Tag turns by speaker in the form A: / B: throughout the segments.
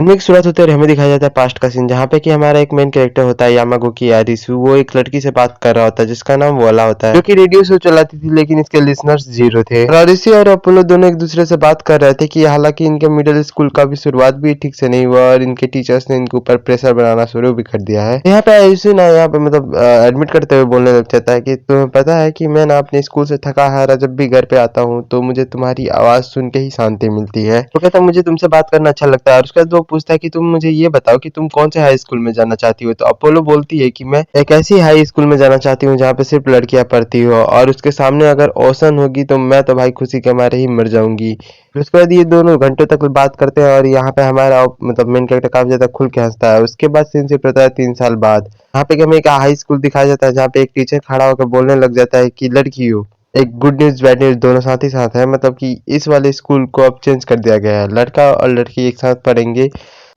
A: Film की शुरुआत होते और हमें दिखाया जाता है पास्ट का सीन, जहाँ पे कि हमारा एक मेन कैरेक्टर होता है यामागुकी आरिसु। वो एक लड़की से बात कर रहा होता है जिसका नाम वोला होता है, जो कि रेडियो शो चलाती थी, लेकिन इसके लिसनर्स 0 थे। और आरिसु और अपोलो दोनों एक दूसरे से बात कर रहे थे कि हालांकि इनके मिडिल स्कूल का भी शुरुआत भी ठीक से नहीं हुआ और इनके टीचर्स ने इनके ऊपर प्रेशर बनाना शुरू भी कर दिया है। यहाँ पे आरिसु ना यहाँ पे मतलब एडमिट करते हुए बोलने लग जाता है कि तुम्हें पता है कि मैं ना अपने स्कूल से थका हारा जब भी घर पे आता हूँ तो मुझे तुम्हारी आवाज सुन के ही शांति मिलती है। वो कहता है मुझे तुमसे बात करना अच्छा लगता है। और उसके बाद वो पूछता है कि तुम मुझे ये बताओ कि तुम कौन से हाई स्कूल में जाना चाहती हो। तो अपोलो बोलती है कि मैं एक ऐसी हाई स्कूल में जाना चाहती हूँ जहाँ पे सिर्फ लड़कियां पढ़ती हो, और उसके सामने अगर ओशन होगी तो मैं तो भाई खुशी के मारे ही मर जाऊंगी। फिर उसके बाद ये दोनों घंटों तक बात करते हैं और यहाँ पे हमारा मतलब मेन कैरेक्टर काफी ज्यादा खुल के हंसता है। उसके बाद सीन शिफ्ट होता है 3 साल बाद। यहाँ पे कि हमें एक हाई स्कूल दिखाया जाता है जहाँ पे एक टीचर खड़ा होकर बोलने लग जाता है कि लड़कियों, एक गुड न्यूज बैड न्यूज दोनों साथ ही साथ है, मतलब कि इस वाले स्कूल को अब चेंज कर दिया गया है, लड़का और लड़की एक साथ पढ़ेंगे।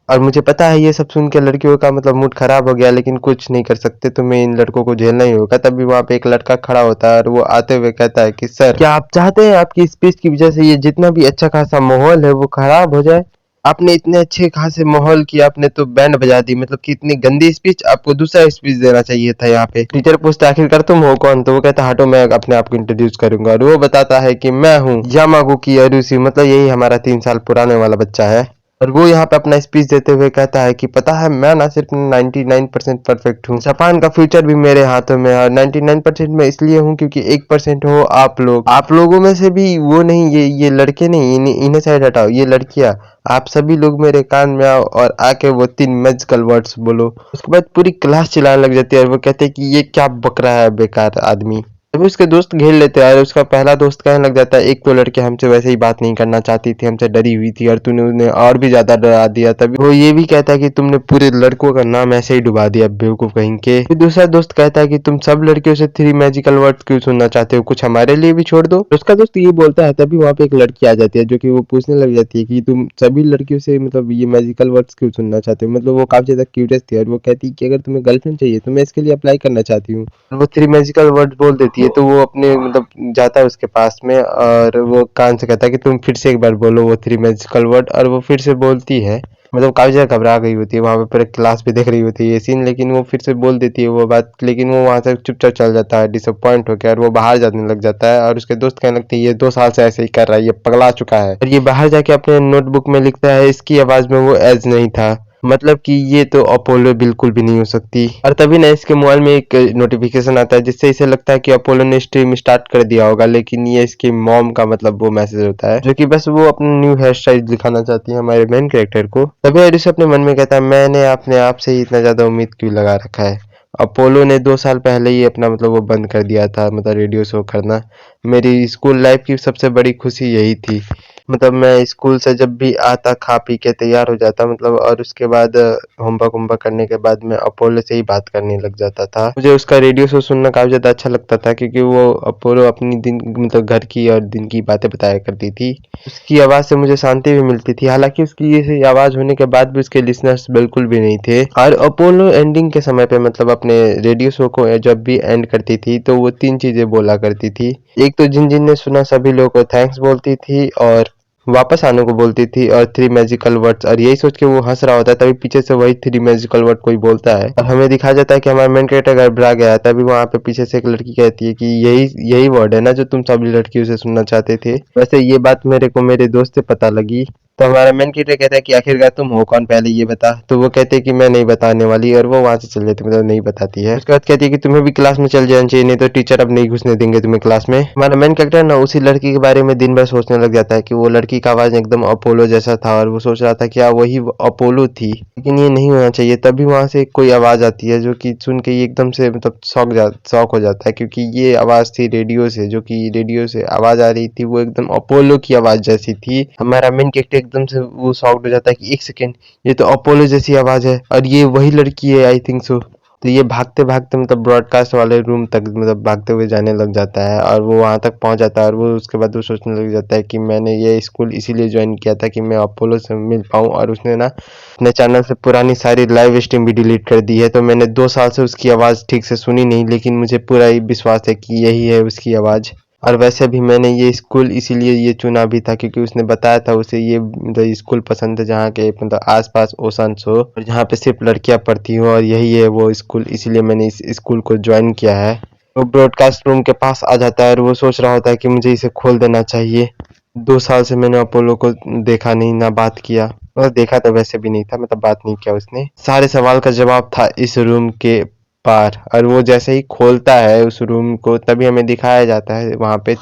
A: और मुझे पता है ये सब सुन के लड़कियों का मतलब मूड खराब हो गया, लेकिन कुछ नहीं कर सकते, तुम्हें इन लड़कों को झेलना ही होगा। तभी वहां पे एक लड़का खड़ा होता है और वो आते हुए कहता है कि सर, क्या आप चाहते हैं आपकी स्पीच की वजह से ये जितना भी अच्छा खासा माहौल है वो खराब हो जाए? आपने इतने अच्छे खासे माहौल की आपने तो बैंड बजा दी, मतलब कि इतनी गंदी स्पीच, आपको दूसरा स्पीच देना चाहिए था। यहाँ पे टीचर पूछता है आखिरकार तुम हो कौन? तो वो कहता है हटो मैं अपने आप को इंट्रोड्यूस करूंगा। और वो बताता है कि मैं हूँ यामागुकी अरुषि, मतलब यही हमारा 3 साल पुराने वाला बच्चा है। और वो यहाँ पे अपना स्पीच देते हुए कहता है कि पता है मैं ना सिर्फ 99% परफेक्ट हूँ, जापान का फ्यूचर भी मेरे हाथों में है। और 99% में इसलिए हूँ क्योंकि 1% हो आप लोग, आप लोगों में से भी वो नहीं, ये लड़के नहीं, इन्हें साइड हटाओ, ये लड़कियां, आप सभी लोग मेरे कान में आओ और आके वो 3 मैजिकल वर्ड्स बोलो। उसके बाद पूरी क्लास चिल्लाने लग जाती है और वो कहते हैं कि ये क्या बक रहा है बेकार आदमी। तभी उसके दोस्त घेर लेते हैं और उसका पहला दोस्त कहने लग जाता है एक तो लड़की हमसे वैसे ही बात नहीं करना चाहती थी, हमसे डरी हुई थी और तूने उन्हें और भी ज्यादा डरा दिया। तभी वो ये भी कहता है कि तुमने पूरे लड़कों का नाम ऐसे ही डुबा दिया बेवकूफ कहीं के। फिर दूसरा दोस्त कहता है कि तुम सब लड़कियों से 3 मैजिकल वर्ड्स क्यों सुनना चाहते हो, कुछ हमारे लिए भी छोड़ दो। तो उसका दोस्त ये बोलता है, तभी वहां पे एक लड़की आ जाती है जो कि वो पूछने लग जाती है कि तुम सभी लड़कियों से मतलब ये मैजिकल वर्ड्स क्यों सुनना चाहते हो। मतलब वो काफी ज्यादा क्यूरियस थी और वो कहती है कि अगर तुम्हें गर्लफ्रेंड चाहिए तो मैं इसके लिए अप्लाई करना चाहती हूँ। और वो 3 मैजिकल वर्ड बोल देती है तो वो अपने मतलब जाता है उसके पास में और वो कान से कहता है कि तुम फिर से एक बार बोलो वो 3 मैजिकल वर्ड। और वो फिर से बोलती है, मतलब काफी ज्यादा घबरा गई होती है, वहां पे पूरे क्लास भी देख रही होती है ये सीन, लेकिन वो फिर से बोल देती है वो बात, लेकिन वो वहां से चुपचाप चल जाता है डिसअपॉइंट होकर और वो बाहर जाने लग जाता है। और उसके दोस्त कहने लगते हैं ये 2 साल से ऐसे ही कर रहा है, ये पगला चुका है। और ये बाहर जाके अपने नोटबुक में लिखता है इसकी आवाज में वो एज नहीं था, मतलब कि ये तो अपोलो बिल्कुल भी नहीं हो सकती। और तभी ना इसके मोबाइल में एक नोटिफिकेशन आता है जिससे इसे लगता है कि अपोलो ने स्ट्रीम स्टार्ट कर दिया होगा, लेकिन ये इसकी मॉम का मतलब वो मैसेज होता है जो कि बस वो अपना न्यू हेयर स्टाइल दिखाना चाहती है हमारे मेन कैरेक्टर को। तभी एडिस अपने मन में कहता है मैंने अपने आप से ही इतना ज्यादा उम्मीद क्यों लगा रखा है। अपोलो ने 2 साल पहले ही अपना मतलब वो बंद कर दिया था, मतलब रेडियो शो करना। मेरी स्कूल लाइफ की सबसे बड़ी खुशी यही थी, मतलब मैं स्कूल से जब भी आता खा पी के तैयार हो जाता, मतलब और उसके बाद होमवर्क होमवर्क करने के बाद मैं अपोलो से ही बात करने लग जाता था। मुझे उसका रेडियो शो सुनना काफी ज्यादा अच्छा लगता था क्योंकि वो अपोलो अपनी दिन मतलब घर की और दिन की बातें बताया करती थी। उसकी आवाज से मुझे शांति भी मिलती थी, हालांकि उसकी ये आवाज होने के बाद भी उसके लिसनर्स बिल्कुल भी नहीं थे। और अपोलो एंडिंग के समय पे मतलब अपने रेडियो शो को जब भी एंड करती थी तो वो 3 चीजें बोला करती थी। एक तो जिन जिन ने सुना सभी लोगों को थैंक्स बोलती थी और वापस आने को बोलती थी और 3 मैजिकल वर्ड्स। और यही सोच के वो हंस रहा होता है तभी पीछे से वही 3 मैजिकल वर्ड कोई बोलता है और हमें दिखाया जाता है कि हमारा मेन कैरेक्टर घबरा गया है। तभी वहां पे पीछे से एक लड़की कहती है कि यही यही वर्ड है ना जो तुम सभी लड़कियों से सुनना चाहते थे। वैसे ये बात मेरे को मेरे दोस्त से पता लगी। तो हमारा मेन कैरेक्टर कहता है कि आखिरकार तुम हो कौन, पहले ये बता। तो वो कहते हैं कि मैं नहीं बताने वाली और वो वहां से चल जाती, मतलब नहीं बताती है। उसके बाद कहती है कि तुम्हें भी क्लास में चल जाना चाहिए, नहीं तो टीचर अब नहीं घुसने देंगे तुम्हें क्लास में। हमारा मेन कैरेक्टर ना उसी लड़की के बारे में दिन भर सोचने लग जाता है कि वो लड़की का आवाज एकदम अपोलो जैसा था और वो सोच रहा था कि वही अपोलो थी, लेकिन ये नहीं होना चाहिए। तभी वहां से कोई आवाज आती है जो कि सुन के ये एकदम से मतलब शौक हो जाता है क्योंकि ये आवाज थी रेडियो से, जो कि रेडियो से आवाज आ रही थी वो एकदम अपोलो की आवाज जैसी थी। हमारा मेन कैरेक्टर एकदम से वो शॉक्ड हो जाता है कि एक सेकेंड, ये तो अपोलो जैसी आवाज है और ये वही लड़की है, आई थिंक सो। तो ये भागते भागते मतलब ब्रॉडकास्ट वाले रूम तक मतलब भागते हुए जाने लग जाता है और वो वहां तक पहुंच जाता है और वो उसके बाद वो सोचने लग जाता है कि मैंने ये स्कूल इसीलिए ज्वाइन किया था कि मैं अपोलो से मिल पाऊं। और उसने ना अपने चैनल से पुरानी सारी लाइव स्ट्रीम भी डिलीट कर दी है। तो मैंने 2 साल से उसकी आवाज ठीक से सुनी नहीं, लेकिन मुझे पूरा ही विश्वास है कि यही है उसकी आवाज। और वैसे भी मैंने ये स्कूल इसीलिए ये चुना भी था क्योंकि उसने बताया था उसे ये मतलब स्कूल पसंद है जहाँ के मतलब आसपास ओशंस हो और जहाँ पे सिर्फ लड़कियां पढ़ती हो और यही है वो स्कूल, इसीलिए मैंने इस स्कूल को ज्वाइन किया है। वो ब्रॉडकास्ट रूम के पास आ जाता है और वो सोच रहा होता है कि मुझे इसे खोल देना चाहिए। 2 साल से मैंने अपोलो को देखा नहीं, ना बात किया, और देखा तो वैसे भी नहीं था, मतलब बात नहीं किया उसने। सारे सवाल का जवाब था इस रूम के पार, और वो जैसे ही खोलता है उस रूम को तभी हमें दिखाया जाता है वहां पे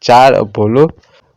A: 4 अपोलो,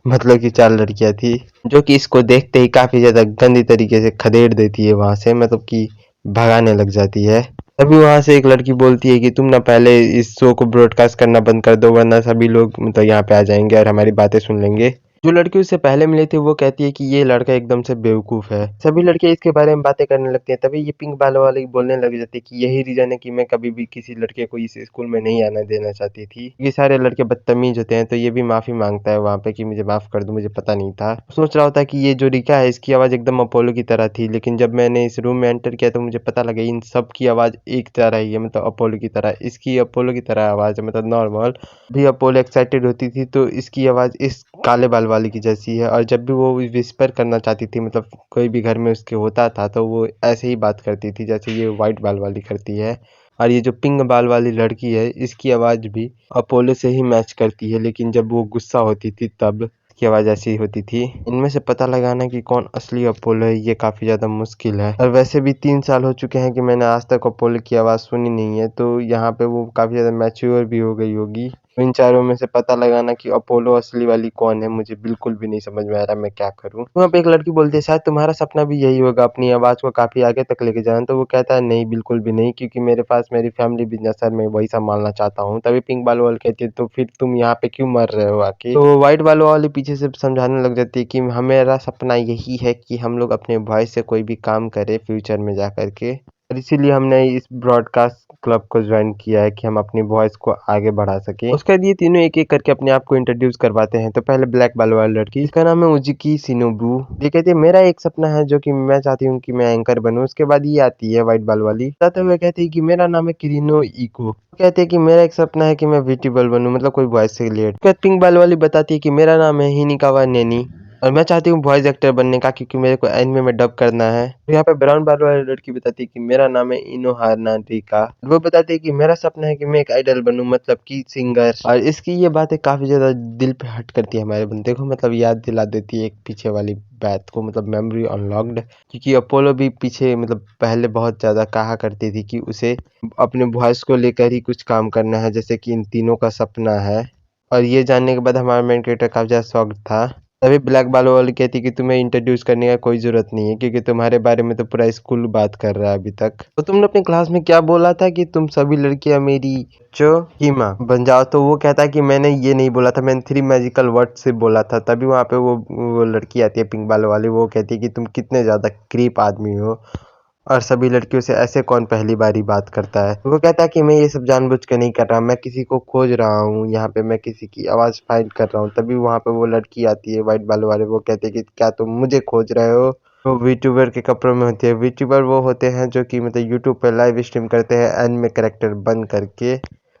A: मतलब कि 4 लड़कियां थी जो कि इसको देखते ही काफी ज्यादा गंदी तरीके से खदेड़ देती है वहां से, मतलब कि भगाने लग जाती है। तभी वहां से एक लड़की बोलती है कि तुम ना पहले इस शो को ब्रॉडकास्ट करना बंद कर दो वरना सभी लोग मतलब यहाँ पे आ जाएंगे और हमारी बातें सुन लेंगे। जो लड़की उससे पहले मिली थी वो कहती है कि ये लड़का एकदम से बेवकूफ है। सभी लड़के इसके बारे में बातें करने लगते हैं। तभी ये पिंक बाल वाली बोलने लग जाती है कि यही रीजन है कि मैं कभी भी किसी लड़के को इस स्कूल में नहीं आना देना चाहती थी। ये सारे लड़के बदतमीज होते हैं, तो ये भी माफी मांगता है वहां पे कि मुझे माफ कर दो, मुझे पता नहीं था। सोच रहा होता है कि ये जो रिका है इसकी आवाज एकदम अपोलो की तरह थी, लेकिन जब मैंने इस रूम में एंटर किया तो मुझे पता लगा इन सब की आवाज एक तरह ही है, मतलब अपोलो की तरह। इसकी अपोलो की तरह आवाज है, मतलब नॉर्मल। भी अपोलो एक्साइटेड होती थी तो इसकी आवाज इस काले बाल वाली की जैसी है, और जब भी वो विस्पर करना चाहती थी, मतलब कोई भी घर में उसके होता था तो वो ऐसे ही बात करती थी जैसे ये वाइट बाल वाली करती है। और ये जो पिंक बाल वाली लड़की है इसकी आवाज भी अपोलो से ही मैच करती है, लेकिन जब वो गुस्सा होती थी तब की आवाज ऐसी ही होती थी। इनमें से पता लगाना कि कौन असली अपोलो है ये काफी ज्यादा मुश्किल है, और वैसे भी 3 साल हो चुके हैं कि मैंने आज तक अपोलो की आवाज सुनी नहीं है, तो यहाँ पे वो काफी ज्यादा मैच्योर भी हो गई होगी। तो इन चारों में से पता लगाना कि अपोलो असली वाली कौन है मुझे बिल्कुल भी नहीं समझ में आ रहा, मैं क्या करूं। वहाँ पे एक लड़की बोलती है शायद तुम्हारा सपना भी यही होगा, अपनी आवाज को काफी आगे तक लेके जाना। तो वो कहता है नहीं, बिल्कुल भी नहीं, क्योंकि मेरे पास मेरी फैमिली बिजनेस है, मैं वही संभालना चाहता हूँ। तभी पिंक बाल वाली कहती है तो फिर तुम यहाँ पे क्यों मर रहे हो आके। तो व्हाइट बाल वाली पीछे से समझाने लग जाती है कि हमारा सपना यही है कि हम लोग अपने वॉइस से कोई भी काम करें फ्यूचर में जा करके, और इसीलिए हमने इस ब्रॉडकास्ट क्लब को ज्वाइन किया है कि हम अपनी वॉइस को आगे बढ़ा सके। उसके बाद ये तीनों एक एक करके अपने आप को इंट्रोड्यूस करवाते हैं। तो पहले ब्लैक बाल वाली लड़की, इसका नाम है उजुकी शिनोबू। ये कहती है मेरा एक सपना है जो कि मैं चाहती हूँ कि मैं एंकर बनूं। उसके बाद ये आती है व्हाइट बाल वाली, बताते हुए कहती है कि मेरा नाम है किरिनो इको। कहते हैं कि मेरा एक सपना है कि मैं वीट्यूबर बनूं, मतलब कोई वॉइस से रिलेटेड। उसके बाद पिंक बाल वाली बताती है कि मेरा नाम है हिनिकावा नेनी और मैं चाहती हूँ वॉइस एक्टर बनने का, क्योंकि मेरे को एनिमे में डब करना है। तो यहाँ पे ब्राउन बाल वाली लड़की बताती है कि मेरा नाम है इनोहाना रिका। वो बताती है कि मेरा सपना है कि मैं एक आइडल बनूं, मतलब कि सिंगर। और इसकी ये बातें काफी ज्यादा दिल पे हट करती है हमारे बंदे को, मतलब याद दिला देती है एक पीछे वाली बात को, मतलब मेमोरी अनलॉक्ड। क्योंकि अपोलो भी पीछे मतलब पहले बहुत ज्यादा कहा करती थी कि उसे अपने वॉइस को लेकर ही कुछ काम करना है, जैसे कि इन तीनों का सपना है। और ये जानने के बाद हमारा मेन कैरेक्टर काफी ज्यादा शॉक्ड था। तभी ब्लैक बालो वाली कहती कि तुम्हें इंट्रोड्यूस करने का कोई जरूरत नहीं है, क्योंकि तुम्हारे बारे में तो पूरा स्कूल बात कर रहा है अभी तक। तो तुमने अपने क्लास में क्या बोला था कि तुम सभी लड़कियां मेरी जो हीमा बन जाओ। तो वो कहता है कि मैंने ये नहीं बोला था, मैंने 3 मैजिकल वर्ड से बोला था। तभी वहां पे वो लड़की आती है पिंक बाल वाली, वो कहती है कि तुम कितने ज्यादा क्रीप आदमी हो और सभी लड़कियों से ऐसे कौन पहली बारी बात करता है। वो कहता है कि मैं ये सब जानबूझ कर नहीं कर रहा, मैं किसी को खोज रहा हूँ, यहाँ पे मैं किसी की आवाज फाइंड कर रहा हूँ। तभी वहां पे वो लड़की आती है व्हाइट बाल वाले, वो कहते हैं कि क्या तुम मुझे खोज रहे हो। वो वीट्यूबर के कपड़ों में होती है। वीट्यूबर वो होते हैं जो कि मतलब यूट्यूब पे लाइव स्ट्रीम करते हैं एनिमे कैरेक्टर बन करके,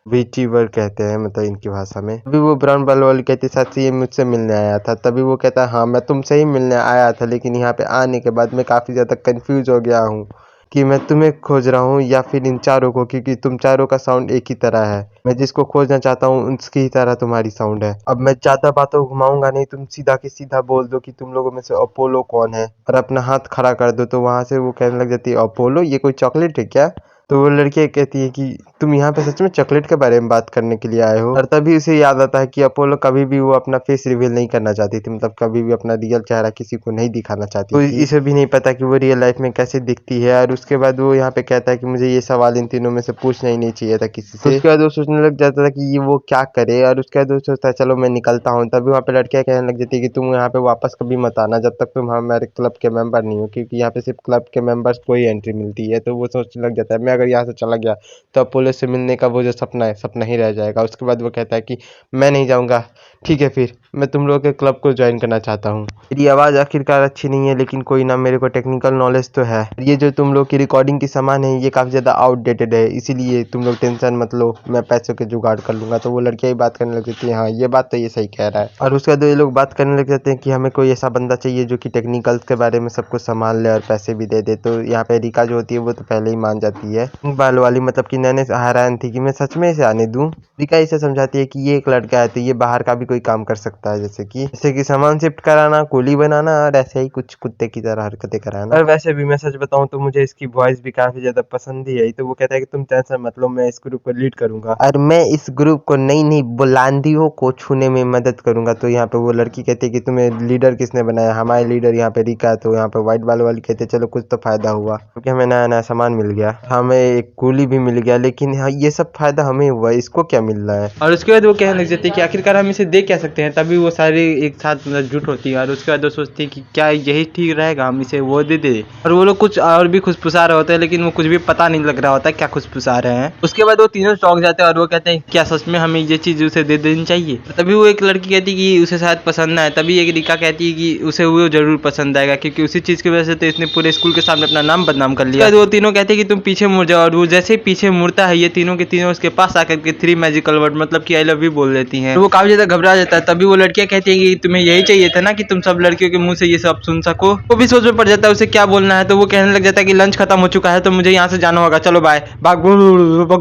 A: वीट्यूबर कहते हैं मतलब इनकी भाषा में। तभी वो ब्राउन बाल वाली कहती है सच ये मुझसे मिलने आया था। तभी वो कहता है हाँ मैं तुमसे ही मिलने आया था, लेकिन यहाँ पे आने के बाद मैं काफी ज्यादा कंफ्यूज हो गया हूँ कि मैं तुम्हें खोज रहा हूँ या फिर इन चारों को, क्योंकि तुम चारों का साउंड एक ही तरह है। मैं जिसको खोजना चाहता हूँ उसकी ही तरह तुम्हारी साउंड है। अब मैं ज्यादा बातों को घुमाऊंगा नहीं, तुम सीधा के सीधा बोल दो कि तुम लोगों में से अपोलो कौन है और अपना हाथ खड़ा कर दो। तो वहां से वो कहने लग जाती है अपोलो ये कोई चॉकलेट है क्या। तो वो लड़की कहती है कि तुम यहाँ पे सच में चॉकलेट के बारे में बात करने के लिए आए हो। और तभी उसे याद आता है कि अपोलो कभी भी वो अपना फेस रिवील नहीं करना चाहती थी, मतलब कभी भी अपना रियल चेहरा किसी को नहीं दिखाना चाहती थी। इसे भी नहीं पता कि वो रियल लाइफ में कैसे दिखती है। और उसके बाद वो यहाँ पे कहता है कि मुझे ये सवाल इन तीनों में से पूछना ही नहीं चाहिए था किसी से। उसके बाद वो सोचने लग जाता था कि ये वो क्या करे, और उसके बाद वो सोचता है चलो मैं निकलता हूँ। तभी वहाँ पे लड़कियां कहने लग जाती है कि तुम यहाँ पे वापस कभी मत आना जब तक तुम हमारे क्लब के मेंबर नहीं हो, क्योंकि यहाँ पे सिर्फ क्लब के मेंबर्स को ही एंट्री मिलती है। तो वो सोचने लग जाता है मैं अगर यहाँ से चला गया तो अपोलो से मिलने का वो जो सपना है सपना ही रह जाएगा। उसके बाद वो कहता है कि मैं नहीं जाऊँगा, ठीक है फिर मैं तुम लोग के क्लब को ज्वाइन करना चाहता हूँ। मेरी आवाज़ आखिरकार अच्छी नहीं है लेकिन कोई ना, मेरे को टेक्निकल नॉलेज तो है। ये जो तुम लोग की रिकॉर्डिंग की सामान है ये काफ़ी ज़्यादा आउटडेटेड है, इसीलिए तुम लोग टेंशन मत लो, मैं पैसों के जुगाड़ कर लूँगा। तो वो लड़कियाँ ही बात करने लग जाती है, हाँ ये बात तो ये सही कह रहा है। और उसके बाद ये लोग बात करने लग जाते हैं कि हमें कोई ऐसा बंदा चाहिए जो कि टेक्निकल्स के बारे में सब कुछ संभाल ले और पैसे भी दे दे। तो यहाँ पे रिका जो होती है वो तो पहले ही मान जाती है बाल वाली, मतलब कि नैने हैरान थी कि मैं सच में इसे आने दूँ। रिका इसे समझाती है कि ये एक लड़का है तो ये बाहर का भी कोई काम कर सकता है, जैसे कि सामान शिफ्ट कराना, कुली बनाना और ऐसे ही कुछ कुत्ते की तरह हरकतें कराना। और वैसे भी मैं सच बताऊं तो मुझे इसकी वॉइस भी काफी ज्यादा पसंद ही है। तो वो कहता है कि तुम टेंशन मत लो, मैं इस ग्रुप को लीड करूंगा और मैं इस ग्रुप को नई नई बुलंदियों को छूने में मदद करूंगा। तो यहाँ पे वो लड़की कहती है कि तुम्हें लीडर किसने बनाया, हमारे लीडर यहाँ पे रिका है। तो यहाँ पे व्हाइट बाल वाली कहते चलो कुछ तो फायदा हुआ क्योंकि हमें नया नया सामान मिल गया, हमें एक कुली भी मिल गया, लेकिन हाँ ये सब फायदा हमें हुआ, इसको क्या मिल रहा है। और उसके बाद वो कहने लग जाती है कि आखिरकार हम इसे दे क्या सकते हैं। तभी वो सारी एक साथ मतलब जुट होती है और उसके बाद वो सोचती है कि क्या यही ठीक रहेगा, हम इसे वो दे दे। और वो लोग कुछ और भी खुशपुसा रहे होते हैं लेकिन वो कुछ भी पता नहीं लग रहा होता है क्या खुशपुसा रहे हैं। उसके बाद वो तीनों चौंक जाते हैं और वो कहते हैं क्या सच में हमें ये चीज उसे दे देनी चाहिए। तभी वो एक लड़की कहती है कि उसे शायद पसंद ना है। तभी एक रिका कहती है कि उसे वो जरूर पसंद आएगा क्योंकि उसी चीज की वजह से तो इसने पूरे स्कूल के सामने अपना नाम बदनाम कर लिया। वो तीनों कहते हैं कि तुम पीछे मुड़ जाओ और वो जैसे ही पीछे मुड़ता है ये तीनों के तीनों उसके पास आकर के 3 मैजिकल वर्ड मतलब कि आई लव यू बोल देती हैं। वो काफी ज्यादा घबरा जाता है। तभी वो लड़कियां कहती है कि तुम्हें यही चाहिए था ना कि तुम सब लड़कियों के मुंह से ये सब सुन सको। वो भी सोच में पड़ जाता है उसे क्या बोलना है। तो वो कहने लग जाता है कि लंच खत्म हो चुका है तो मुझे यहाँ से जाना होगा, चलो बाय। भाग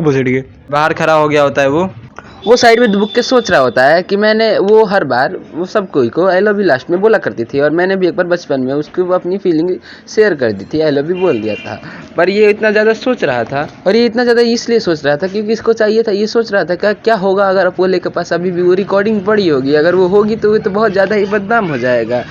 A: भुसड़ गए, बाहर खड़ा हो गया होता है वो
B: साइड में दुबक के सोच रहा होता है कि मैंने वो हर बार वो सब कोई को आई लव यू लास्ट में बोला करती थी और मैंने भी एक बार बचपन में उसको अपनी फीलिंग शेयर कर दी थी, आई लव यू बोल दिया था। पर ये इतना ज़्यादा सोच रहा था और ये इतना ज़्यादा इसलिए सोच रहा था क्योंकि इसको चाहिए था। ये सोच रहा था क्या होगा अगर अपोलो के पास अभी भी वो रिकॉर्डिंग पड़ी होगी, अगर वो होगी तो वो तो बहुत ज़्यादा ही बदनाम हो जाएगा।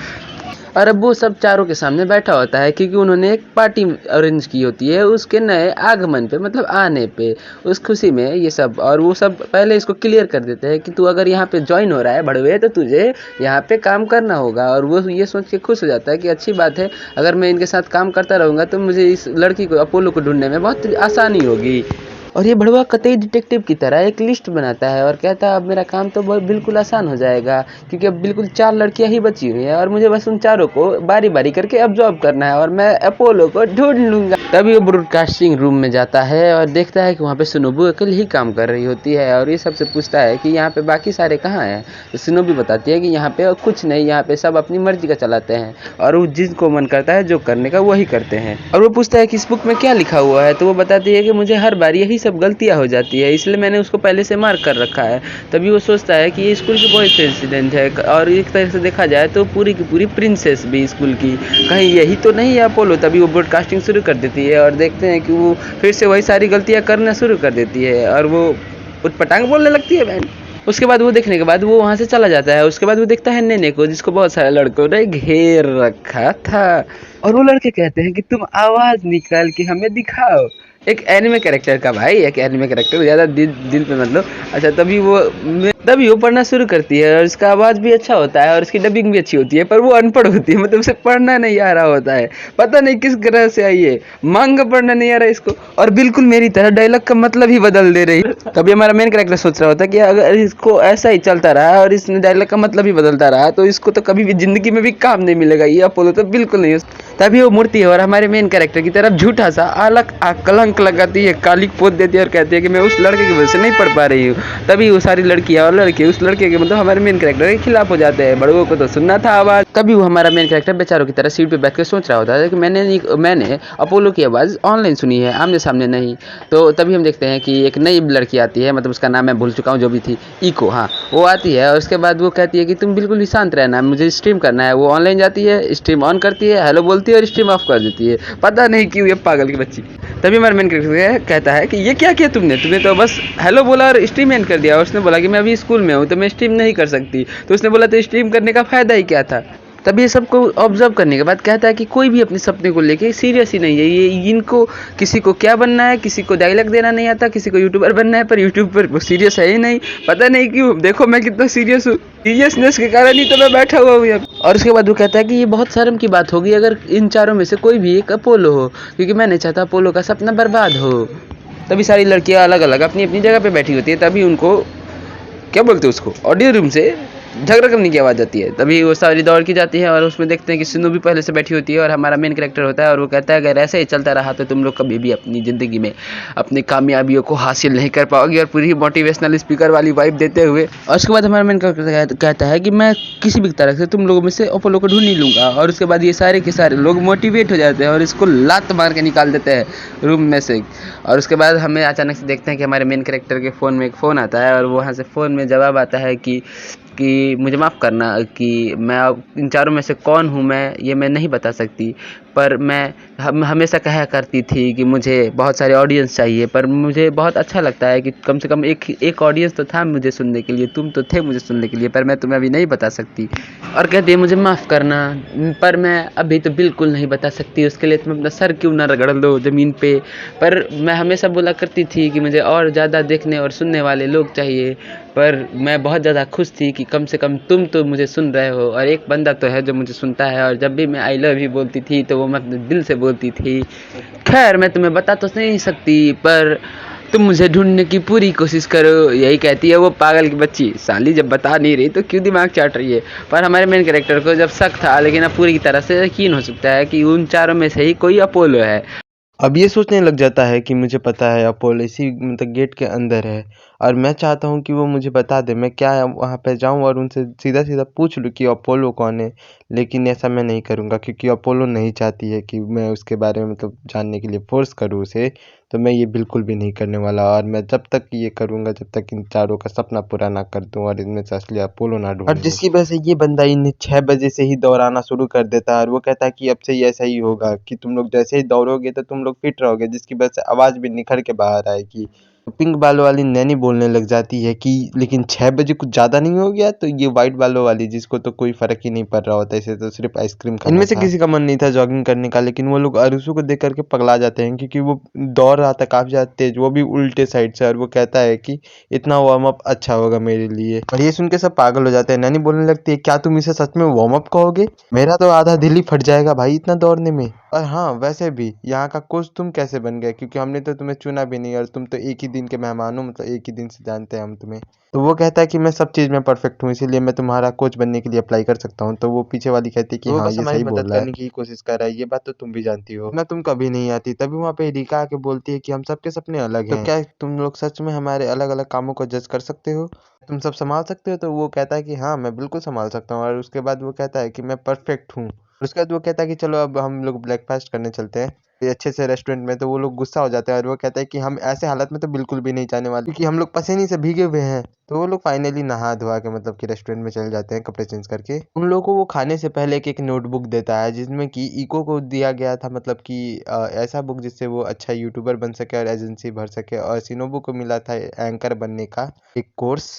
B: और अब वो सब चारों के सामने बैठा होता है क्योंकि उन्होंने एक पार्टी अरेंज की होती है उसके नए आगमन पे, मतलब आने पे, उस खुशी में ये सब। और वो सब पहले इसको क्लियर कर देते हैं कि तू अगर यहाँ पे ज्वाइन हो रहा है बड़वे तो तुझे यहाँ पे काम करना होगा। और वो ये सोच के खुश हो जाता है कि अच्छी बात है, अगर मैं इनके साथ काम करता रहूँगा तो मुझे इस लड़की को अपोलो को ढूंढने में बहुत आसानी होगी। और ये भड़वा कतई डिटेक्टिव की तरह एक लिस्ट बनाता है और कहता है अब मेरा काम तो बिल्कुल आसान हो जाएगा क्योंकि अब बिल्कुल 4 लड़कियां ही बची हुई हैं और मुझे बस उन चारों को बारी बारी करके अब्जॉर्ब करना है और मैं अपोलो को ढूंढ लूंगा। तभी वो ब्रॉडकास्टिंग रूम में जाता है और देखता है कि वहाँ पे सुनोबू अकेले ही काम कर रही होती है और ये सबसे पूछता है कि यहाँ पे बाकी सारे कहाँ हैं। तो सुनोबू बताती है कि यहाँ पे कुछ नहीं, यहाँ पे सब अपनी मर्जी का चलाते हैं और वो जिसको मन करता है जो करने का वही करते हैं। और वो पूछता है कि इस बुक में क्या लिखा हुआ है। तो वो बताती है कि मुझे हर बार यही सब गलतियां हो जाती है इसलिए मैंने उसको पहले से मार्क कर रखा है। तभी वो सोचता है कि ये स्कूल की बॉयज इंसिडेंट है और एक तरह से देखा जाए तो पूरी की पूरी प्रिंसेस भी स्कूल की कहीं यही तो नहीं है अपोलो। तभी वो ब्रॉडकास्टिंग शुरू कर देती है और देखते हैं कि वो फिर से वही सारी गलतियां करना शुरू कर देती है और वो उटपटांग बोलने लगती है बहन। उसके बाद वो देखने के बाद वो वहाँ से चला जाता है। उसके बाद वो देखता है नेने को जिसको बहुत सारे लड़कों ने घेर रखा था और वो लड़के कहते हैं कि तुम आवाज निकाल के हमें दिखाओ। एक एनिमे कैरेक्टर का भाई, एक एनिमे कैरेक्टर ज़्यादा दिल पे मतलब। अच्छा तभी वो पढ़ना शुरू करती है और इसका आवाज़ भी अच्छा होता है और इसकी डबिंग भी अच्छी होती है पर वो अनपढ़ होती है, मतलब उसे पढ़ना नहीं आ रहा होता है। पता नहीं किस तरह से आई है, मांगा पढ़ना नहीं आ रहा इसको और बिल्कुल मेरी तरह डायलॉग का मतलब ही बदल दे रही। तभी हमारा मेन कैरेक्टर सोच रहा होता है कि अगर इसको ऐसा ही चलता रहा और इसने डायलॉग का मतलब ही बदलता रहा तो इसको तो कभी भी जिंदगी में भी काम नहीं मिलेगा, ये अपोलो तो बिल्कुल नहीं। तभी वो मुड़ती है और हमारे मेन कैरेक्टर की तरफ झूठा सा अलग कलंक लगाती है, कालिक पोत देती है और कहती है कि मैं उस लड़के की वजह से नहीं पढ़ पा रही हूँ। तभी वो सारी लड़कियां और लड़के उस लड़के के मतलब हमारे मेन कैरेक्टर के खिलाफ हो जाते हैं। बड़ों को तो सुनना था आवाज। तभी वो हमारा मेन कैरेक्टर बेचारों की तरह सीट पे बैठ कर सोच रहा होता है कि मैंने अपोलो की आवाज़ ऑनलाइन सुनी है, आमने सामने नहीं। तो तभी हम देखते हैं कि एक नई लड़की आती है, मतलब उसका नाम मैं भूल चुका हूँ, जो भी थी, इको, हाँ वो आती है और उसके बाद वो कहती है कि तुम बिल्कुल ही शांत रहना, मुझे स्ट्रीम करना है। वो ऑनलाइन जाती है, स्ट्रीम ऑन करती है, हेलो बोलती है और स्ट्रीम ऑफ कर देती है। पता नहीं क्यों ये पागल की बच्ची। तभी हमारा मेन कैरेक्टर कहता है कि ये क्या किया तुमने तो बस हेलो बोला और स्ट्रीम एंड कर दिया। और उसने बोला कि मैं अभी स्कूल में हूँ तो मैं स्ट्रीम नहीं कर सकती। तो उसने बोला तो स्ट्रीम करने का फ़ायदा ही क्या था। तभी ये सबको ऑब्जर्व करने के बाद कहता है कि कोई भी अपने सपने को लेके सीरियस ही नहीं है। ये इनको किसी को क्या बनना है, किसी को डायलॉग देना नहीं आता, किसी को यूट्यूबर बनना है, पर यूट्यूब पर वो सीरियस है ही नहीं। पता नहीं क्यों, देखो मैं कितना सीरियस हूँ, सीरियसनेस के कारण ही तो मैं बैठा हुआ हूँ यहाँ। और उसके बाद वो कहता है कि ये बहुत शर्म की बात होगी अगर इन चारों में से कोई भी एक अपोलो हो, क्योंकि मैं नहीं चाहता अपोलो का सपना बर्बाद हो। तभी सारी लड़कियां अलग अलग अपनी अपनी जगह पे बैठी होती है, तभी उनको क्या बोलते हैं उसको, ऑडियो रूम से झगड़ा करने की आवाज़ आती है। तभी वो सारी दौड़ की जाती है और उसमें देखते हैं कि सिन्नू भी पहले से बैठी होती है और हमारा मेन कैरेक्टर होता है और वो कहता है अगर ऐसे ही चलता रहा तो तुम लोग कभी भी अपनी ज़िंदगी में अपनी कामयाबियों को हासिल नहीं कर पाओगे, और पूरी मोटिवेशनल स्पीकर वाली वाइब देते हुए। और उसके बाद हमारा मेन कैरेक्टर कहता है कि मैं किसी भी तरह से तुम लोगों में से अपोलो को ढूंढ ही लूँगा। और उसके बाद ये सारे के सारे लोग मोटिवेट हो जाते हैं और इसको लात मार के निकाल देते हैं रूम में से। और उसके बाद हमें अचानक से देखते हैं कि हमारे मेन कैरेक्टर के फ़ोन में एक फ़ोन आता है और वहाँ से फ़ोन में जवाब आता है कि मुझे माफ़ करना कि मैं अब इन चारों में से कौन हूँ मैं, ये मैं नहीं बता सकती, पर मैं हमेशा कहा करती थी कि मुझे बहुत सारे ऑडियंस चाहिए, पर मुझे बहुत अच्छा लगता है कि कम से कम एक ऑडियंस तो था मुझे सुनने के लिए, तुम तो थे मुझे सुनने के लिए, पर मैं तुम्हें अभी नहीं बता सकती। और कहती है मुझे माफ़ करना, पर मैं अभी तो बिल्कुल नहीं बता सकती, उसके लिए तुम अपना सर क्यों ना रगड़ लो ज़मीन पे। पर मैं हमेशा बोला करती थी कि मुझे और ज़्यादा देखने और सुनने वाले लोग चाहिए, पर मैं बहुत ज़्यादा खुश थी कि कम से कम तुम तो मुझे सुन रहे हो और एक बंदा तो है जो मुझे सुनता है। और जब भी मैं आई लव यू बोलती थी तो वो मैं अपने दिल से बोलती थी। खैर मैं तुम्हें बता तो नहीं सकती, पर तुम मुझे ढूंढने की पूरी कोशिश करो, यही कहती है वो पागल की बच्ची। साली जब बता नहीं रही तो क्यों दिमाग चाट रही है। पर हमारे मेन कैरेक्टर को जब शक था, लेकिन अब पूरी तरह से यकीन हो सकता है कि उन चारों में से ही कोई अपोलो है।
A: अब ये सोचने लग जाता है कि मुझे पता है अपोलो इसी मतलब गेट के अंदर है और मैं चाहता हूँ कि वो मुझे बता दे, मैं क्या वहाँ पे जाऊँ और उनसे सीधा सीधा पूछ लूँ कि अपोलो कौन है। लेकिन ऐसा मैं नहीं करूँगा क्योंकि अपोलो नहीं चाहती है कि मैं उसके बारे में मतलब जानने के लिए फोर्स करूँ उसे। तो मैं ये बिल्कुल भी नहीं करने वाला और मैं जब तक ये करूँगा जब तक इन चारों का सपना पूरा ना कर दूँ और इनमें से असली अपोलो ना ढूंढ
B: और
A: लूँ। जिसकी वजह से ये बंदा इन्हें 6 बजे से ही दौड़ाना शुरू कर देता है और वो कहता है कि अब से ही ऐसा ही होगा कि तुम लोग जैसे ही दौड़ोगे तो तुम लोग फिट रहोगे, जिसकी वजह से आवाज़ भी निखर के बाहर आएगी। तो पिंक बालों वाली नैनी बोलने लग जाती है कि लेकिन 6 बजे कुछ ज़्यादा नहीं हो गया? तो ये वाइट बालों वाली जिसको तो कोई फ़र्क ही नहीं पड़ रहा होता, इसे तो सिर्फ़ आइसक्रीम खाना इनमें से था। किसी का मन नहीं था जॉगिंग करने का, लेकिन वो लोग अरुसु को देख कर के पगला जाते हैं क्योंकि वो दौड़ रहा था काफ़ी ज़्यादा तेज़, वो भी उल्टे साइड से, और वो कहता है कि इतना वार्म अप अच्छा होगा मेरे लिए। और ये सुन के सब पागल हो जाते हैं। नैनी बोलने लगती है क्या तुम इसे सच में वार्म अप कहोगे? मेरा तो आधा दिल ही फट जाएगा भाई इतना दौड़ने में। और हाँ, वैसे भी यहाँ का कोच तुम कैसे बन गए, क्योंकि हमने तो तुम्हें चुना भी नहीं और तुम तो एक ही दिन के मेहमान हो, मतलब एक ही दिन से जानते हैं हम तुम्हें। तो वो कहता है कि मैं सब चीज़ में परफेक्ट हूँ, इसीलिए मैं तुम्हारा कोच बनने के लिए अप्लाई कर सकता हूँ। तो वो पीछे वाली कहती है कि हाँ, ये सही बोल रहा है। करने की कोशिश कर रहा है, ये बात तो तुम भी जानती हो ना, तुम कभी नहीं आती। तभी वहाँ पे रिका आके बोलती है कि हम सबके सपने अलग हैं, तो क्या तुम लोग सच में हमारे अलग अलग कामों को जज कर सकते हो? तुम सब संभाल सकते हो? तो वो कहता है कि हाँ, मैं बिल्कुल संभाल सकता हूँ। और उसके बाद वो कहता है कि मैं परफेक्ट हूँ। उसके बाद वो कहता है कि चलो अब हम लोग ब्रेकफास्ट करने चलते हैं ये अच्छे से रेस्टोरेंट में। तो वो लोग गुस्सा हो जाते हैं और वो कहता है कि हम ऐसे हालत में तो बिल्कुल भी नहीं जाने वाले क्योंकि हम लोग पसीने से भीगे हुए हैं। तो वो लोग फाइनली नहा धोआ के मतलब कि रेस्टोरेंट में चले जाते हैं कपड़े चेंज करके। उन लोगों को वो खाने से पहले एक नोटबुक देता है जिसमें कि इको को दिया गया था, मतलब कि ऐसा बुक जिससे वो अच्छा यूट्यूबर बन सके और एजेंसी भर सके, और सिनोबू को मिला था एंकर बनने का एक कोर्स,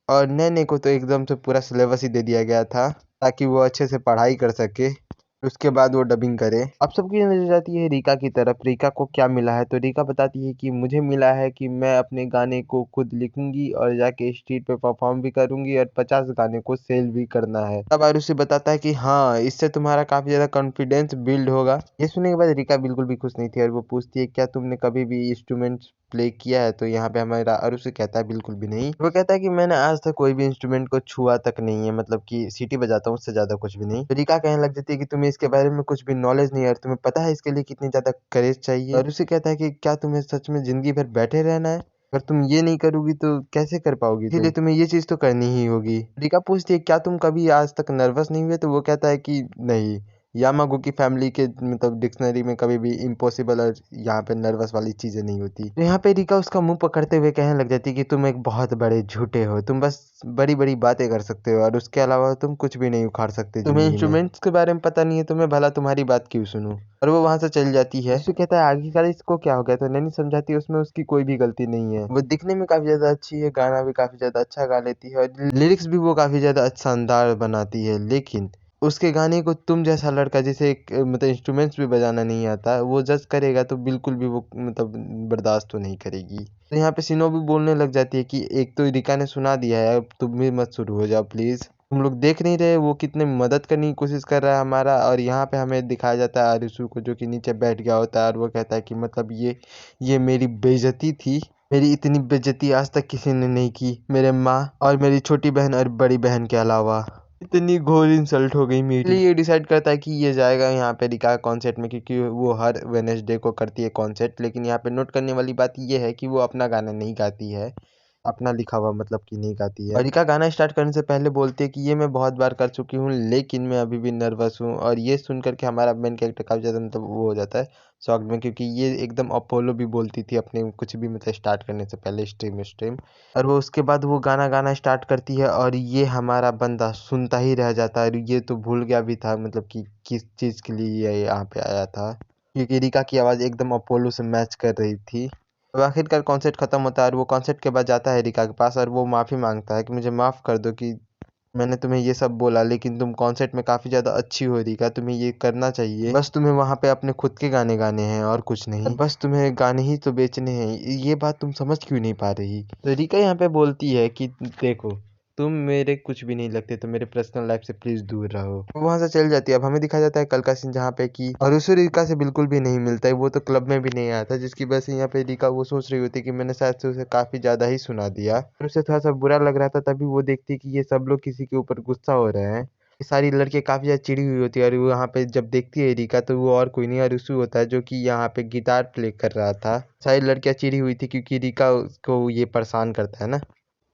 A: और नैने को तो एकदम से पूरा सिलेबस ही दे दिया गया था ताकि वो अच्छे से पढ़ाई कर सके। उसके बाद वो डबिंग करे। अब सबकी नजर जाती है रीका की तरफ। रीका को क्या मिला है? तो रीका बताती है कि मुझे मिला है कि मैं अपने गाने को खुद लिखूंगी और जाके स्ट्रीट पे परफॉर्म भी करूंगी और 50 गाने को सेल भी करना है। तब आरुषि बताता है कि हाँ, इससे तुम्हारा काफी ज्यादा कॉन्फिडेंस बिल्ड होगा। ये सुनने के बाद रीका बिल्कुल भी खुश नहीं थी और वो पूछती है क्या तुमने कभी भी इंस्ट्रूमेंट प्ले किया है? तो यहाँ पे हमारा अरुषि कहता है बिल्कुल भी नहीं। वो कहता है कि मैंने आज तक कोई भी इंस्ट्रूमेंट को छुआ तक नहीं है, मतलब कि सीटी बजाता हूँ, उससे ज्यादा कुछ भी नहीं। तो रीका कहने लग जाती है कि तुम्हें इसके बारे में कुछ भी नॉलेज नहीं है और तुम्हें पता है इसके लिए कितनी ज्यादा करेज चाहिए। और उसे कहता है कि क्या तुम्हें सच में जिंदगी भर बैठे रहना है? अगर तुम ये नहीं करोगी तो कैसे कर पाओगी? इसीलिए तुम्हें ये चीज तो करनी ही होगी। रीका पूछती है क्या तुम कभी आज तक नर्वस नहीं हुए? तो वो कहता है कि नहीं, यामागो की फैमिली के मतलब डिक्शनरी में कभी भी इम्पॉसिबल और यहाँ पे नर्वस वाली चीजें नहीं होती। तो यहाँ पे रीका उसका मुंह पकड़ते हुए कहने लग जाती है कि तुम एक बहुत बड़े झूठे हो, तुम बस बड़ी बड़ी बातें कर सकते हो और उसके अलावा तुम कुछ भी नहीं उखाड़ सकते। तुम्हें इंस्ट्रूमेंट्स के बारे में पता नहीं है, तुम्हें भला तुम्हारी बात क्यों सुनूं? और वो वहां से चली जाती है। उससे कहता है आगे का इसको क्या हो गया? तो नैनी समझाती है उसमें उसकी कोई भी गलती नहीं है, वो दिखने में काफी ज्यादा अच्छी है, गाना भी काफी ज्यादा अच्छा गा लेती है और लिरिक्स भी वो काफी ज्यादा शानदार बनाती है, लेकिन उसके गाने को तुम जैसा लड़का जिसे एक मतलब इंस्ट्रूमेंट्स भी बजाना नहीं आता वो जज करेगा तो बिल्कुल भी वो मतलब बर्दाश्त तो नहीं करेगी। तो यहाँ पे सिनो भी बोलने लग जाती है कि एक तो रिका ने सुना दिया है, अब तुम भी मत शुरू हो जाओ प्लीज। तुम लोग देख नहीं रहे वो कितने मदद करने की कोशिश कर रहा है हमारा। और यहाँ पे हमें दिखाया जाता है अरिसू को, जो कि नीचे बैठ गया होता है और वो कहता है कि मतलब ये मेरी बेइज्जती थी। मेरी इतनी बेइज्जती आज तक किसी ने नहीं की, मेरे माँ और मेरी छोटी बहन और बड़ी बहन के अलावा। इतनी घोर इंसल्ट हो गई मेरी। इसलिए ये डिसाइड करता है कि ये जाएगा यहाँ पे रिका कॉन्सर्ट में, क्योंकि वो हर वेडनेसडे को करती है कॉन्सर्ट। लेकिन यहाँ पे नोट करने वाली बात ये है कि वो अपना गाना नहीं गाती है, अपना लिखा हुआ मतलब कि नहीं गाती है। और रिका गाना स्टार्ट करने से पहले बोलती है कि ये मैं बहुत बार कर चुकी हूँ, लेकिन मैं अभी भी नर्वस हूँ। और ये सुन करके हमारा मेन कैरेक्टर काफी ज्यादा मतलब वो हो जाता है शॉक्ड में, क्योंकि ये एकदम अपोलो भी बोलती थी अपने कुछ भी मतलब स्टार्ट करने से पहले स्ट्रीम। और वो उसके बाद वो गाना गाना स्टार्ट करती है और ये हमारा बंदा सुनता ही रह जाता है। और ये तो भूल गया भी था मतलब कि किस चीज़ के लिए ये यहाँ पे आया था, क्योंकि रिका की आवाज़ एकदम अपोलो से मैच कर रही थी। तो आखिरकार कॉन्सर्ट खत्म होता है और वो कॉन्सर्ट के बाद जाता है रिका के पास और वो माफ़ी मांगता है कि मुझे माफ़ कर दो कि मैंने तुम्हें ये सब बोला, लेकिन तुम कॉन्सर्ट में काफ़ी ज़्यादा अच्छी हो रिका, तुम्हें ये करना चाहिए। बस तुम्हें वहाँ पे अपने खुद के गाने गाने हैं और कुछ नहीं, और बस तुम्हें गाने ही तो बेचने हैं। ये बात तुम समझ क्यों नहीं पा रही? तो रिका यहाँ पे बोलती है कि देखो, तुम मेरे कुछ भी नहीं लगते, तो मेरे पर्सनल लाइफ से प्लीज दूर रहो। वो वहां से चल जाती है। अब हमें दिखाया जाता है कल का सीन, जहाँ पे कि और उसे रिका से बिल्कुल भी नहीं मिलता है। वो तो क्लब में भी नहीं आया था, जिसकी वजह से यहाँ पे रिका वो सोच रही होती है कि मैंने शायद से उसे काफी ज्यादा ही सुना दिया, और उसे थोड़ा सा बुरा लग रहा था। तभी वो देखती है कि ये सब लोग किसी के ऊपर गुस्सा हो रहे हैं। ये सारी लड़कियां काफी ज्यादा चिड़ी हुई होती है, और वो यहाँ पे जब देखती है रिका, तो वो और कोई नहीं अरुसु होता है, जो कि यहाँ पे गिटार प्ले कर रहा था। सारी लड़कियां चिड़ी हुई थी क्योंकि रिका को ये परेशान करता है ना।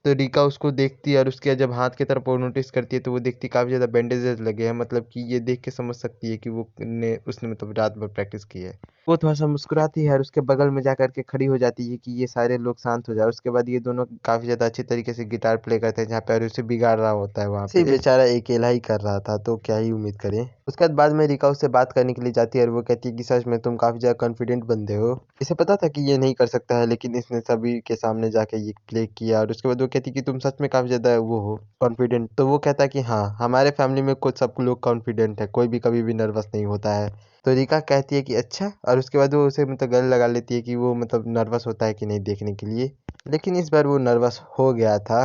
A: तो रिका उसको देखती है और उसके बाद जब हाथ की तरफ वो नोटिस करती है, तो वो देखती है काफ़ी ज़्यादा बैंडेजेस लगे हैं। मतलब कि ये देख के समझ सकती है कि उसने मतलब रात भर प्रैक्टिस की है। वो थोड़ा सा मुस्कुराती है और उसके बगल में जा करके खड़ी हो जाती है कि ये सारे लोग शांत हो जाए। उसके बाद ये दोनों काफ़ी ज़्यादा अच्छे तरीके से गिटार प्ले करते हैं, जहाँ पे उसे बिगाड़ रहा होता है वहाँ पे। बेचारा अकेला ही कर रहा था, तो क्या ही उम्मीद करें। उसके बाद में रिका उससे बात करने के लिए जाती है और वो कहती है कि सच में तुम काफ़ी ज़्यादा कॉन्फिडेंट बंदे हो। इसे पता था कि ये नहीं कर सकता है, लेकिन इसने सभी के सामने जाके ये प्ले किया। और उसके बाद वो कहती कि तुम सच में काफ़ी ज़्यादा वो हो कॉन्फिडेंट। तो वो कहता है कि हाँ, हमारे फैमिली में कुछ सब लोग कॉन्फिडेंट है, कोई भी कभी भी नर्वस नहीं होता है। तो रिका कहती है कि अच्छा। और उसके बाद वो उसे मतलब गले लगा लेती है कि वो मतलब नर्वस होता है कि नहीं देखने के लिए। लेकिन इस बार वो नर्वस हो गया था।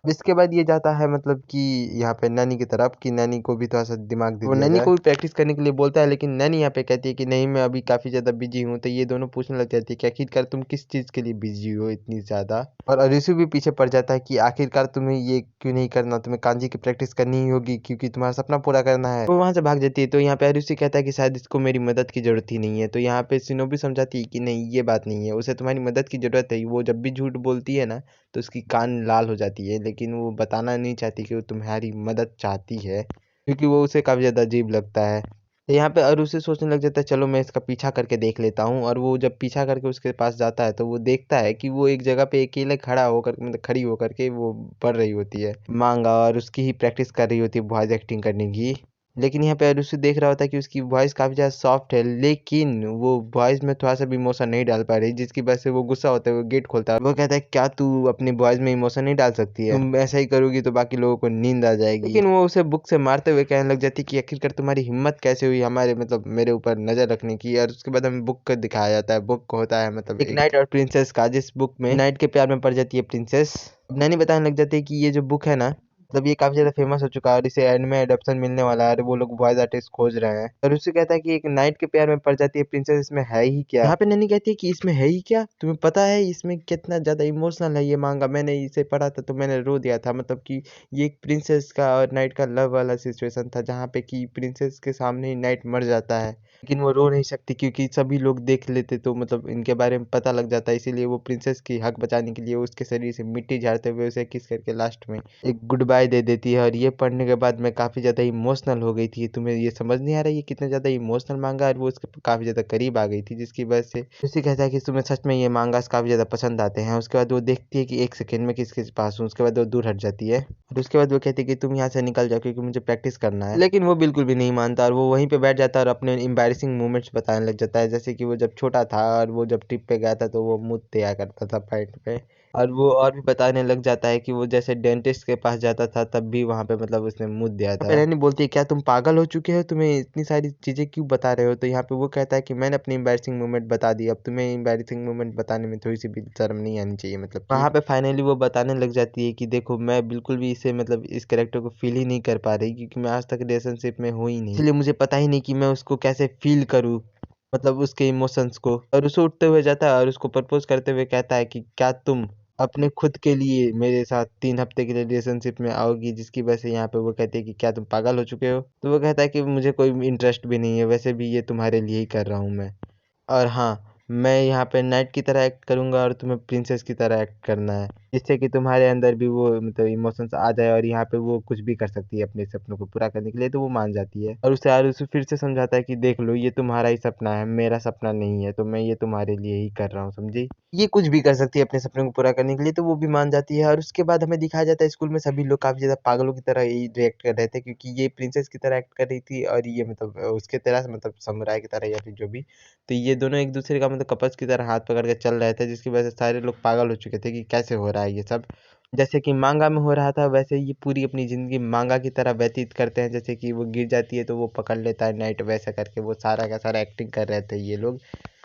A: अब इसके बाद ये जाता है मतलब कि यहाँ पे नैनी की तरफ, कि नैनी को भी थोड़ा सा दिमाग दे दिया जाए। नैनी को भी प्रैक्टिस करने के लिए बोलता है, लेकिन नैनी यहाँ पे कहती है कि नहीं, मैं अभी काफ़ी ज़्यादा बिजी हूँ। तो ये दोनों पूछने लग जाती है कि आखिरकार तुम किस चीज़ के लिए बिजी हो इतनी ज़्यादा। और अरिसु भी पीछे पड़ जाता है कि आखिरकार तुम्हें ये क्यों नहीं करना, तुम्हें कांजी की प्रैक्टिस करनी ही होगी क्योंकि तुम्हारा सपना पूरा करना है। वो वहाँ से भाग जाती है। तो यहाँ पे अरिसु कहता है कि शायद इसको मेरी मदद की जरूरत ही नहीं है। तो यहाँ पे शिनोबी समझाती है कि नहीं, ये बात नहीं है, उसे तुम्हारी मदद की जरूरत है। वो जब भी झूठ बोलती है ना, तो उसकी कान लाल हो जाती है, लेकिन वो बताना नहीं चाहती कि वो तुम्हारी मदद चाहती है, क्योंकि वो उसे काफ़ी ज़्यादा अजीब लगता है। तो यहाँ पे अरु से सोचने लग जाता है चलो मैं इसका पीछा करके देख लेता हूँ। और वो जब पीछा करके उसके पास जाता है, तो वो देखता है कि वो एक जगह पे अकेले खड़ा होकर मतलब खड़ी होकर के वो पढ़ रही होती है मांगा, और उसकी ही प्रैक्टिस कर रही होती है वॉइस एक्टिंग करने की। लेकिन यहाँ पे अरुषि देख रहा होता है कि उसकी वॉइस काफ़ी ज़्यादा सॉफ्ट है, लेकिन वो वॉइस में थोड़ा सा भी इमोशन नहीं डाल पा रही, जिसकी वजह से वो गुस्सा होता है। वो गेट खोलता है, वो कहता है क्या तू अपनी वॉइस में इमोशन नहीं डाल सकती है? तुम ऐसा ही करोगी तो बाकी लोगों को नींद आ जाएगी। लेकिन वो उसे बुक से मारते हुए कहने लग जाती है कि आखिरकार तुम्हारी हिम्मत कैसे हुई हमारे मतलब मेरे ऊपर नजर रखने की। और उसके बाद हमें बुक को दिखाया जाता है। बुक होता है मतलब एक नाइट और प्रिंसेस का, जिस बुक में नाइट के प्यार में पड़ जाती है प्रिंसेस। नैनी बताने लग जाती है कि ये जो बुक है ना, मतलब ये काफी ज्यादा फेमस हो चुका है और इसे एंड में एडॉप्शन मिलने वाला है, और वो लोग वॉइस आर्टिस्ट खोज रहे हैं। और उससे कहता है कि एक नाइट के प्यार में पड़ जाती है प्रिंसेस, इसमें है ही क्या? यहाँ पे नैनी कहती है कि इसमें है ही क्या, तुम्हें पता है इसमें कितना ज्यादा इमोशनल है ये मांगा। मैंने इसे पढ़ा था तो मैंने रो दिया था। मतलब कि ये एक प्रिंसेस का और नाइट का लव वाला सिचुएशन था, जहाँ पे कि प्रिंसेस के सामने ही नाइट मर जाता है, लेकिन वो रो नहीं सकती क्योंकि सभी लोग देख लेते तो मतलब इनके बारे में पता लग जाता है। इसीलिए वो प्रिंसेस की हक बचाने के लिए उसके शरीर से मिट्टी झाड़ते हुए उसे किस करके लास्ट में एक गुड बाय दे देती है। और ये पढ़ने के बाद मैं काफ़ी ज़्यादा इमोशनल हो गई थी। तुम्हें ये समझ नहीं आ रहा है ये कितना ज़्यादा इमोशनल मांगा, और वो उसके काफ़ी ज़्यादा करीब आ गई थी, जिसकी वजह से उसी कहता है कि तुम्हें सच में ये मांगास काफ़ी ज़्यादा पसंद आते हैं। उसके बाद वो देखती है कि एक सेकंड में किसके पास हूँ। उसके बाद वो दूर हट जाती है और उसके बाद वो कहती है कि तुम यहाँ से निकल जाओ क्योंकि मुझे प्रैक्टिस करना है। लेकिन वो बिल्कुल भी नहीं मानता और वो वहीं पे बैठ जाता है और अपने एम्बैरेसिंग मोमेंट्स बताने लग जाता है, जैसे कि वो जब छोटा था और वो जब ट्रिप पे गया था तो वो मुँह दिया करता था पैंट पे। और वो और भी बताने लग जाता है कि वो जैसे डेंटिस्ट के पास जाता था तब भी वहाँ पे मतलब उसने मुँह दिया था। नैनी बोलती है क्या तुम पागल हो चुके हो, तुम्हें इतनी सारी चीज़ें क्यों बता रहे हो? तो यहाँ पे वो कहता है कि मैंने अपनी एम्बैरेसिंग मोमेंट बता दी, अब तुम्हें एम्बैरेसिंग मोमेंट बताने में थोड़ी सी भी शर्म नहीं आनी चाहिए। मतलब वहाँ पे फाइनली वो बताने लग जाती है कि देखो मैं बिल्कुल भी इसे मतलब इस कैरेक्टर को फील ही नहीं कर पा रही, क्योंकि मैं आज तक रिलेशनशिप में हुई नहीं, इसलिए मुझे पता ही नहीं कि मैं उसको कैसे फील करूँ, मतलब उसके इमोशंस को। और उसे उठते हुए जाता है और उसको प्रपोज करते हुए कहता है कि क्या तुम अपने खुद के लिए मेरे साथ 3 हफ्ते के लिए रिलेशनशिप में आओगी? जिसकी वजह से यहाँ पे वो कहती है कि क्या तुम पागल हो चुके हो? तो वो कहता है कि मुझे कोई इंटरेस्ट भी नहीं है, वैसे भी ये तुम्हारे लिए ही कर रहा हूँ मैं। और हाँ, मैं यहाँ पे नाइट की तरह एक्ट करूँगा और तुम्हें प्रिंसेस की तरह एक्ट करना है, जिससे कि तुम्हारे अंदर भी वो मतलब इमोशंस आ जाए और यहाँ पे वो कुछ भी कर सकती है अपने सपनों को पूरा करने के लिए। तो वो मान जाती है और उसे आरुषि फिर से समझाता है कि देख लो ये तुम्हारा ही सपना है, मेरा सपना नहीं है, तो मैं ये तुम्हारे लिए ही कर रहा हूँ, समझी? ये कुछ भी कर सकती है अपने सपने को पूरा करने के लिए, तो वो भी मान जाती है। और उसके बाद हमें दिखाया जाता है स्कूल में सभी लोग काफ़ी ज़्यादा पागलों की तरह ही रिएक्ट कर रहे थे, क्योंकि ये प्रिंसेस की तरह एक्ट कर रही थी और ये मतलब उसके तरह मतलब समुराई की तरह या फिर जो भी। तो ये दोनों एक दूसरे का मतलब कपल्स की तरह हाथ पकड़ के चल रहे थे, जिसकी वजह से सारे लोग पागल हो चुके थे कि कैसे हो रहा है ये सब। जैसे कि मांगा में हो रहा था वैसे ये पूरी अपनी ज़िंदगी मांगा की तरह व्यतीत करते हैं। जैसे कि वो गिर जाती है तो वो पकड़ लेता है नाइट, वैसा करके वो सारा का सारा एक्टिंग कर रहे थे ये लोग,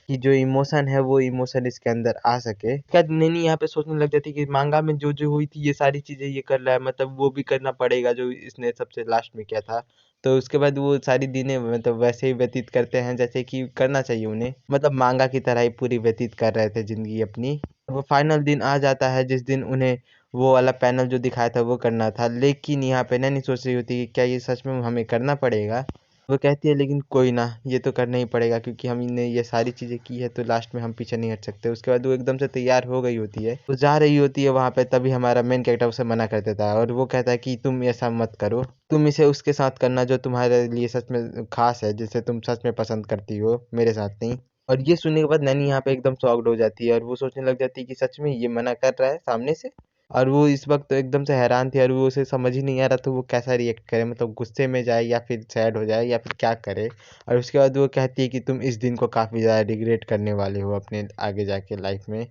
A: कि जो इमोशन है वो इमोशन इसके अंदर आ सके। क्या नैनी यहाँ पे सोचने लग जाती है कि मांगा में जो जो हुई थी ये सारी चीज़ें ये कर रहा है, मतलब वो भी करना पड़ेगा जो इसने सबसे लास्ट में किया था। तो उसके बाद वो सारी दिनें मतलब वैसे ही व्यतीत करते हैं जैसे कि करना चाहिए उन्हें, मतलब मांगा की तरह ही पूरी व्यतीत कर रहे थे ज़िंदगी अपनी। वो फाइनल दिन आ जाता है जिस दिन उन्हें वो वाला पैनल जो दिखाया था वो करना था, लेकिन यहाँ पे नैनी सोच रही होती है कि क्या ये सच में हमें करना पड़ेगा? वो कहती है लेकिन कोई ना, ये तो करना ही पड़ेगा क्योंकि हमने ये सारी चीज़ें की है तो लास्ट में हम पीछे नहीं हट सकते। उसके बाद वो एकदम से तैयार हो गई होती है, वो जा रही होती है वहाँ पे, तभी हमारा मेन कैरेक्टर उसे मना कर देता है और वो कहता है कि तुम ऐसा मत करो, तुम इसे उसके साथ करना जो तुम्हारे लिए सच में खास है, जिसे तुम सच में पसंद करती हो, मेरे साथ नहीं। और ये सुनने के बाद नैनी यहाँ पे एकदम शॉक्ड हो जाती है और वो सोचने लग जाती है कि सच में ये मना कर रहा है सामने से। और वो इस वक्त एकदम से हैरान थी और वो उसे समझ ही नहीं आ रहा था वो कैसा रिएक्ट करे, मतलब गुस्से में जाए या फिर सैड हो जाए या फिर क्या करे। और उसके बाद वो कहती है कि तुम इस दिन को काफ़ी ज़्यादा रिग्रेट करने वाले हो अपने आगे जाके लाइफ में।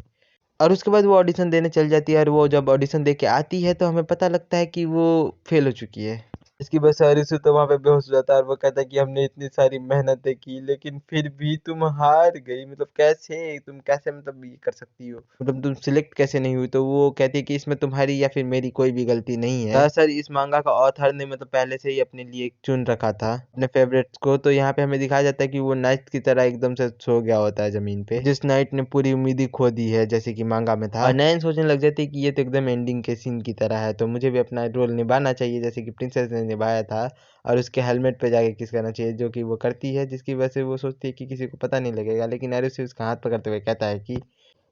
A: और उसके बाद वो ऑडिशन देने चल जाती है और वो जब ऑडिशन दे के आती है तो हमें पता लगता है कि वो फेल हो चुकी है। इसकी वजह से हरीशु तो वहाँ पे बेहोश हो जाता है और वो कहता है कि हमने इतनी सारी मेहनतें की लेकिन फिर भी तुम हार गई, मतलब कैसे तुम कैसे मतलब ये कर सकती हो, मतलब तुम सिलेक्ट कैसे नहीं हुई? तो वो कहती है कि इसमें तुम्हारी या फिर मेरी कोई भी गलती नहीं है। दरअसल इस मांगा का ऑथर ने मतलब पहले से ही अपने लिए चुन रखा था अपने फेवरेट्स को। तो यहाँ पे हमें दिखाया जाता है कि वो नाइट की तरह एकदम से सो गया होता है जमीन पे, जिस नाइट ने पूरी उम्मीद ही खो दी है जैसे कि मांगा में था। और नैन सोचने लग जाती है कि ये तो एकदम एंडिंग के सीन की तरह है, तो मुझे भी अपना रोल निभाना चाहिए जैसे कि प्रिंसेस ने निभाया था, और उसके हेलमेट पे जाके किस करना चाहिए, जो कि वो करती है, जिसकी वजह से वो सोचती है कि किसी को पता नहीं लगेगा। लेकिन एरिस उसका हाथ पकड़ते हुए कहता है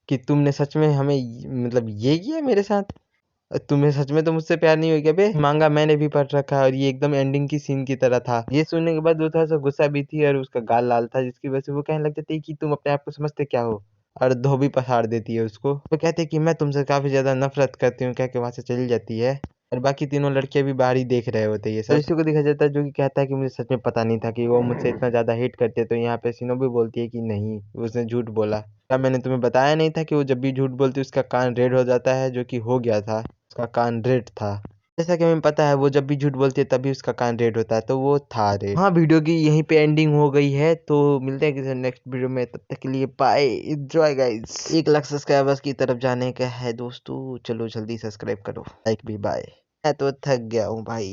A: कि तुमने सच में हमें मतलब ये किया मेरे साथ, तुम्हें सच में तो मुझसे प्यार नहीं हो गया बे? मांगा मैंने भी पढ़ रखा है और ये एकदम एंडिंग की सीन की तरह था। ये सुनने के बाद वो थोड़ा सा गुस्सा भी थी और उसका गाल लाल था, जिसकी वजह से वो कहने लग जाती है कि तुम अपने आप को समझते क्या हो, और धोबी पछाड़ देती है उसको। वो कहते हैं कि मैं तुमसे काफी ज्यादा नफरत करती हूँ, कह के वहां से चली जाती है। और बाकी तीनों लड़कियां भी बाहर ही देख रहे होते हैं ये सब। तो इसी को दिखा जाता है जो कि कहता है कि मुझे सच में पता नहीं था कि वो मुझसे इतना ज्यादा हेट करते हैं। तो यहाँ पे सिनोबी बोलती है कि नहीं, उसने झूठ बोला। क्या मैंने तुम्हें बताया नहीं था कि वो जब भी झूठ बोलती है उसका कान रेड हो जाता है, जो कि हो गया था, उसका कान रेड था। जैसा कि हमें पता है वो जब भी झूठ बोलती है तभी उसका कान रेड होता है, तो वो था रेड। हाँ, वीडियो की यहीं पे एंडिंग हो गई है, तो मिलते हैं किसी नेक्स्ट वीडियो में, तब तक के लिए bye, enjoy guys. 1 lakh subscribers की तरफ जाने का है दोस्तों, चलो जल्दी सब्सक्राइब करो, लाइक भी। बाय। मैं तो थक गया हूँ भाई।